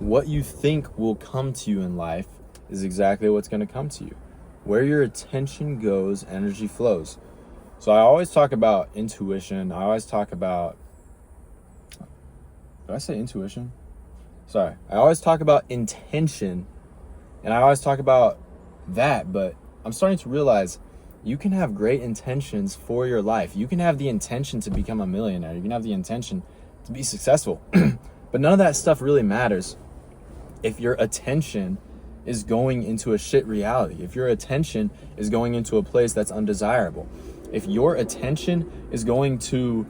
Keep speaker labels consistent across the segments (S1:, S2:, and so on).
S1: what you think will come to you in life is exactly what's going to come to you. Where your attention goes, energy flows. So I always talk about intuition. I always talk about, did I say intuition? Sorry. I always talk about intention, and I always talk about that, but I'm starting to realize you can have great intentions for your life. You can have the intention to become a millionaire. You can have the intention to be successful. But none of that stuff really matters if your attention is going into a shit reality. If your attention is going into a place that's undesirable. If your attention is going to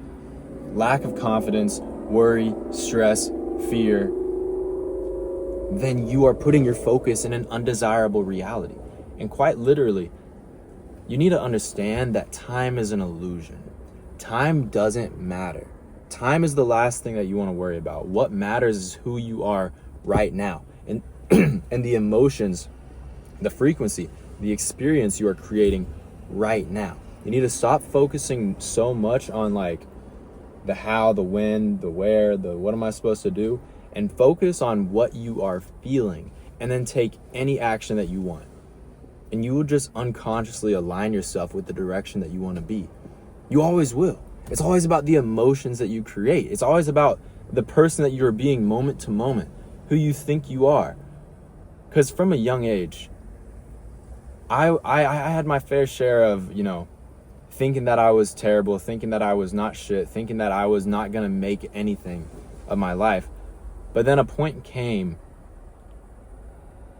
S1: lack of confidence, worry, stress, fear, then you are putting your focus in an undesirable reality. And quite literally, you need to understand that time is an illusion. Time doesn't matter. Time is the last thing that you want to worry about. What matters is who you are right now. And and the emotions, the frequency, the experience you are creating right now. You need to stop focusing so much on like the how, the when, the where, the what am I supposed to do, and focus on what you are feeling, and then take any action that you want. And you will just unconsciously align yourself with the direction that you want to be. You always will. It's always about the emotions that you create. It's always about the person that you're being moment to moment, who you think you are. Because from a young age, I had my fair share of, thinking that I was terrible, thinking that I was not shit, thinking that I was not going to make anything of my life. But then a point came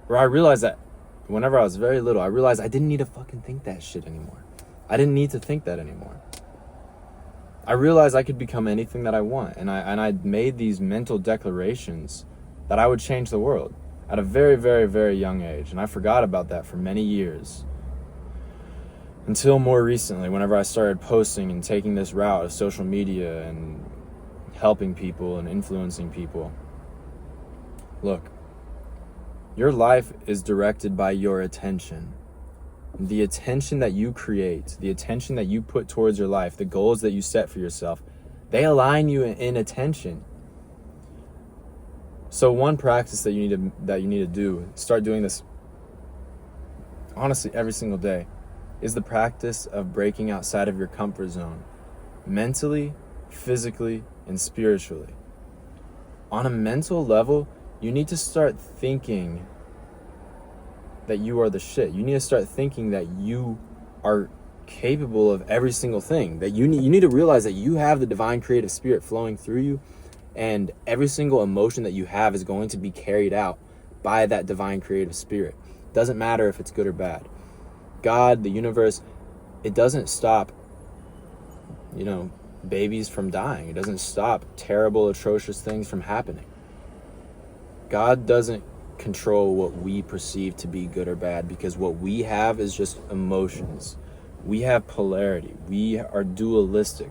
S1: where I realized that whenever I was very little, I realized I didn't need to fucking think that shit anymore. I didn't need to think that anymore. I realized I could become anything that I want. And I made these mental declarations that I would change the world at a very, very, very young age. And I forgot about that for many years. Until more recently, whenever I started posting and taking this route of social media and helping people and influencing people. Look, your life is directed by your attention. The attention that you create, the attention that you put towards your life, the goals that you set for yourself, they align you in attention. So one practice that you need to do, start doing this honestly every single day, is the practice of breaking outside of your comfort zone, mentally, physically, and spiritually. On a mental level, you need to start thinking that you are the shit. You need to start thinking that you are capable of every single thing. That you need to realize that you have the divine creative spirit flowing through you, and every single emotion that you have is going to be carried out by that divine creative spirit. Doesn't matter if it's good or bad. God, the universe, it doesn't stop, babies from dying. It doesn't stop terrible, atrocious things from happening. God doesn't control what we perceive to be good or bad, because what we have is just emotions. We have polarity. We are dualistic.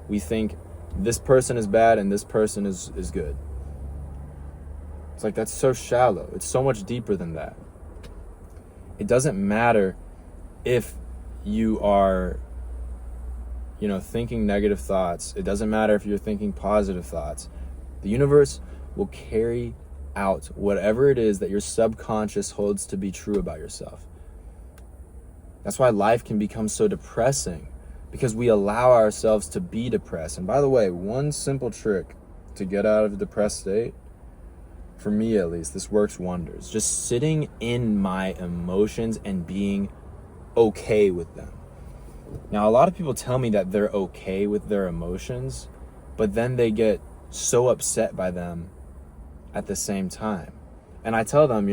S1: We think this person is bad and this person is good. It's like, that's so shallow. It's so much deeper than that. It doesn't matter if you are, thinking negative thoughts. It doesn't matter if you're thinking positive thoughts. The universe will carry out whatever it is that your subconscious holds to be true about yourself. That's why life can become so depressing, because we allow ourselves to be depressed. And by the way, one simple trick to get out of a depressed state, for me at least, this works wonders. Just sitting in my emotions and being okay with them. Now, a lot of people tell me that they're okay with their emotions, but then they get so upset by them at the same time. And I tell them,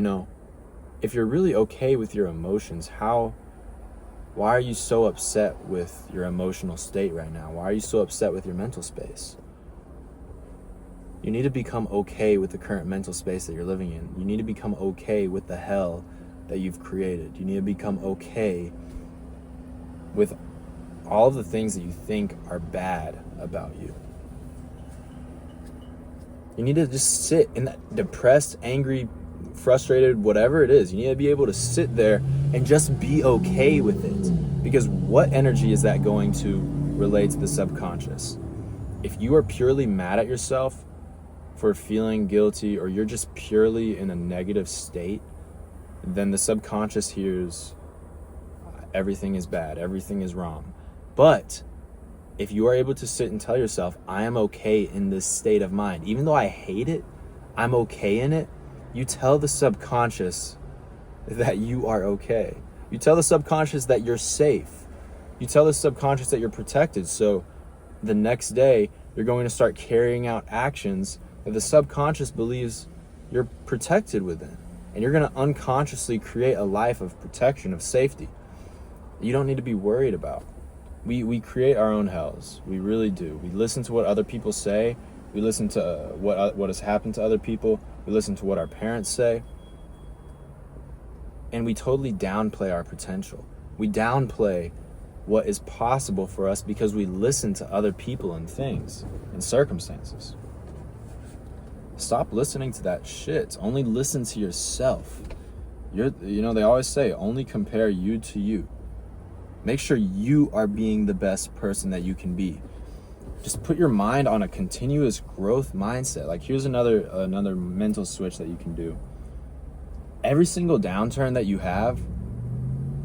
S1: if you're really okay with your emotions, why are you so upset with your emotional state right now? Why are you so upset with your mental space? You need to become okay with the current mental space that you're living in. You need to become okay with the hell that you've created. You need to become okay with all of the things that you think are bad about you. You need to just sit in that depressed, angry, frustrated, whatever it is. You need to be able to sit there and just be okay with it. Because what energy is that going to relate to the subconscious? If you are purely mad at yourself for feeling guilty, or you're just purely in a negative state, then the subconscious hears everything is bad, everything is wrong. But if you are able to sit and tell yourself, I am okay in this state of mind, even though I hate it, I'm okay in it, you tell the subconscious that you are okay. You tell the subconscious that you're safe. You tell the subconscious that you're protected. So the next day, you're going to start carrying out actions that the subconscious believes you're protected within. And you're going to unconsciously create a life of protection, of safety, that you don't need to be worried about. We create our own hells. We really do. We listen to what other people say. We listen to what has happened to other people. We listen to what our parents say. And we totally downplay our potential. We downplay what is possible for us because we listen to other people and things and circumstances. Stop listening to that shit. Only listen to yourself. They always say, only compare you to you. Make sure you are being the best person that you can be. Just put your mind on a continuous growth mindset. Like, here's another mental switch that you can do. Every single downturn that you have,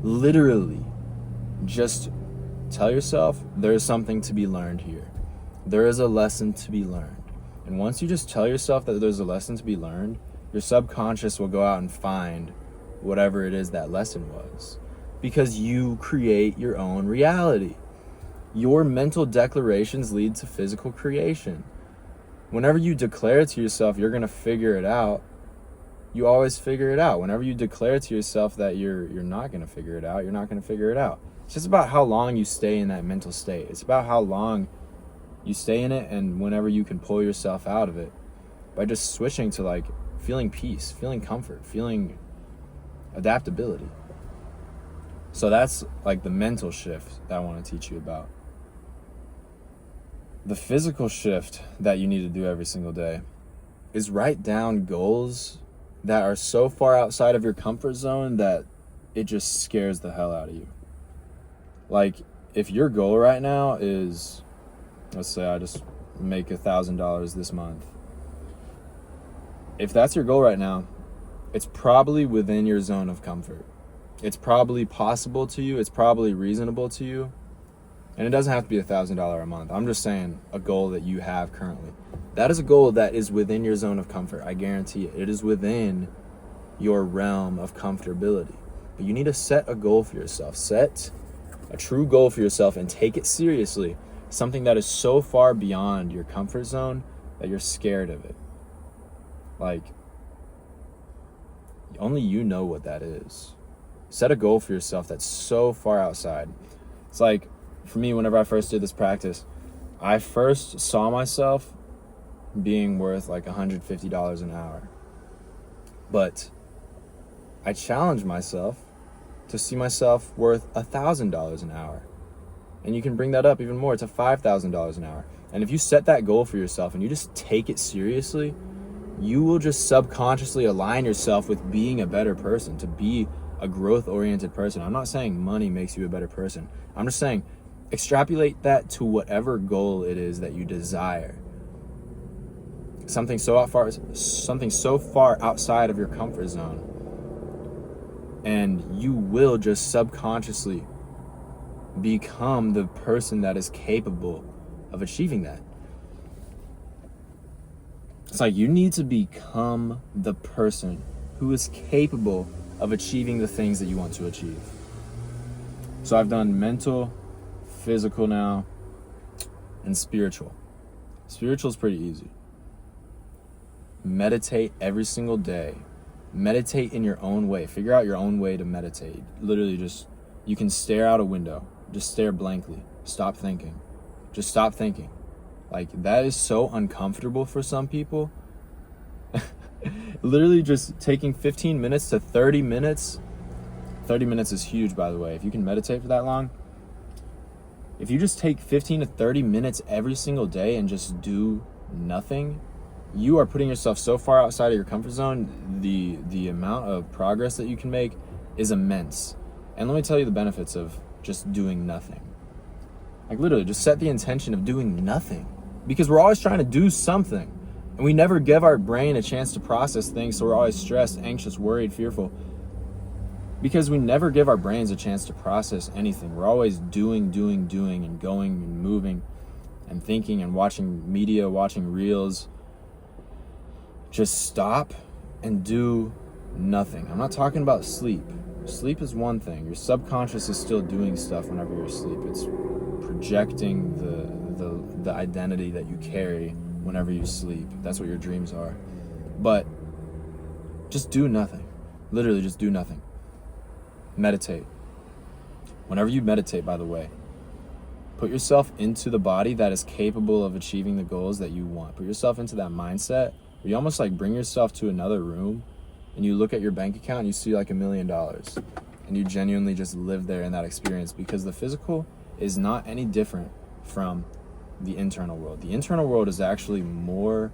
S1: literally just tell yourself there is something to be learned here. There is a lesson to be learned. And once you just tell yourself that there's a lesson to be learned, your subconscious will go out and find whatever it is that lesson was. Because you create your own reality. Your mental declarations lead to physical creation. Whenever you declare to yourself you're going to figure it out, you always figure it out. Whenever you declare to yourself that you're not going to figure it out, you're not going to figure it out. It's just about how long you stay in that mental state. It's about how long you stay in it, and whenever you can pull yourself out of it by just switching to like feeling peace, feeling comfort, feeling adaptability. So that's like the mental shift that I want to teach you about. The physical shift that you need to do every single day is write down goals that are so far outside of your comfort zone that it just scares the hell out of you. Like, if your goal right now is, let's say I just make $1,000 this month. If that's your goal right now, it's probably within your zone of comfort. It's probably possible to you. It's probably reasonable to you. And it doesn't have to be $1,000 a month. I'm just saying a goal that you have currently. That is a goal that is within your zone of comfort. I guarantee it. It is within your realm of comfortability. But you need to set a goal for yourself. Set a true goal for yourself and take it seriously. Something that is so far beyond your comfort zone that you're scared of it. Like, only you know what that is. Set a goal for yourself that's so far outside. It's like, for me, whenever I first did this practice, I first saw myself being worth like $150 an hour. But I challenged myself to see myself worth $1,000 an hour. And you can bring that up even more to $5,000 an hour. And if you set that goal for yourself and you just take it seriously, you will just subconsciously align yourself with being a better person, to be a growth-oriented person. I'm not saying money makes you a better person. I'm just saying extrapolate that to whatever goal it is that you desire. Something so far outside of your comfort zone. And you will just subconsciously become the person that is capable of achieving that. It's like you need to become the person who is capable of achieving the things that you want to achieve. So I've done mental, physical now, and spiritual. Spiritual is pretty easy. Meditate every single day. Meditate in your own way. Figure out your own way to meditate. Literally just, you can stare out a window. Just stare blankly. Stop thinking. Just stop thinking. Like, that is so uncomfortable for some people. Literally just taking 15 minutes to 30 minutes. 30 minutes is huge, by the way. If you can meditate for that long. If you just take 15 to 30 minutes every single day and just do nothing, you are putting yourself so far outside of your comfort zone. The amount of progress that you can make is immense. And let me tell you the benefits of just doing nothing. Like, literally, just set the intention of doing nothing. Because we're always trying to do something. And we never give our brain a chance to process things, so we're always stressed, anxious, worried, fearful. Because we never give our brains a chance to process anything. We're always doing, and going and moving and thinking and watching media, watching reels. Just stop and do nothing. I'm not talking about sleep. Sleep is one thing. Your subconscious is still doing stuff whenever you're asleep. It's projecting the identity that you carry whenever you sleep. That's what your dreams are. But just do nothing. Literally just do nothing. Meditate. Whenever you meditate, by the way, put yourself into the body that is capable of achieving the goals that you want. Put yourself into that mindset where you almost like bring yourself to another room and you look at your bank account and you see like $1 million and you genuinely just live there in that experience, because the physical is not any different from the internal world. The internal world is actually more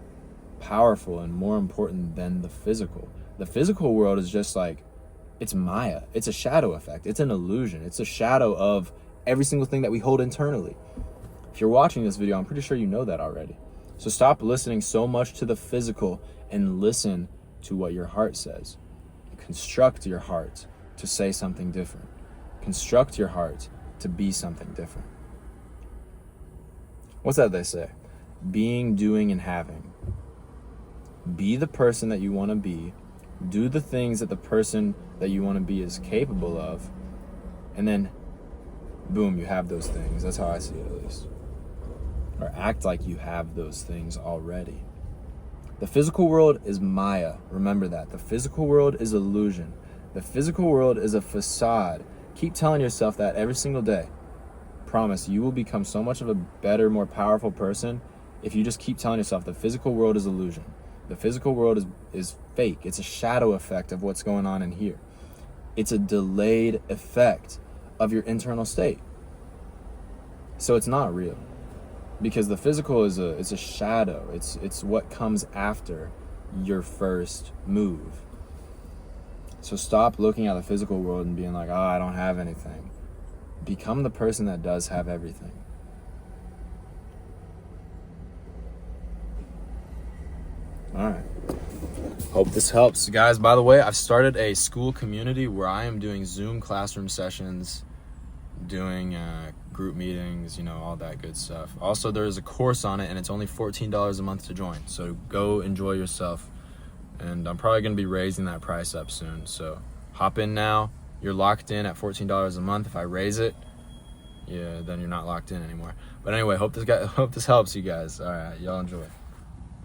S1: powerful and more important than the physical. The physical world is just like, it's Maya. It's a shadow effect. It's an illusion. It's a shadow of every single thing that we hold internally. If you're watching this video, I'm pretty sure you know that already. So stop listening so much to the physical and listen to what your heart says. Construct your heart to say something different. Construct your heart to be something different. What's that they say? Being, doing, and having. Be the person that you want to be. Do the things that the person that you want to be is capable of. And then, boom, you have those things. That's how I see it, at least. Or act like you have those things already. The physical world is Maya. Remember that. The physical world is illusion. The physical world is a facade. Keep telling yourself that every single day. Promise, you will become so much of a better, more powerful person if you just keep telling yourself the physical world is illusion. The physical world is fake. It's a shadow effect of what's going on in here. It's a delayed effect of your internal state. So it's not real. Because the physical is a shadow. It's what comes after your first move. So stop looking at the physical world and being like, oh, I don't have anything. Become the person that does have everything. All right. Hope this helps. Guys, by the way, I've started a school community where I am doing Zoom classroom sessions, doing group meetings, all that good stuff. Also, there's a course on it, and it's only $14 a month to join. So go enjoy yourself. And I'm probably going to be raising that price up soon. So hop in now. You're locked in at $14 a month. If I raise it, then you're not locked in anymore. But anyway, hope this helps you guys. All right, y'all enjoy.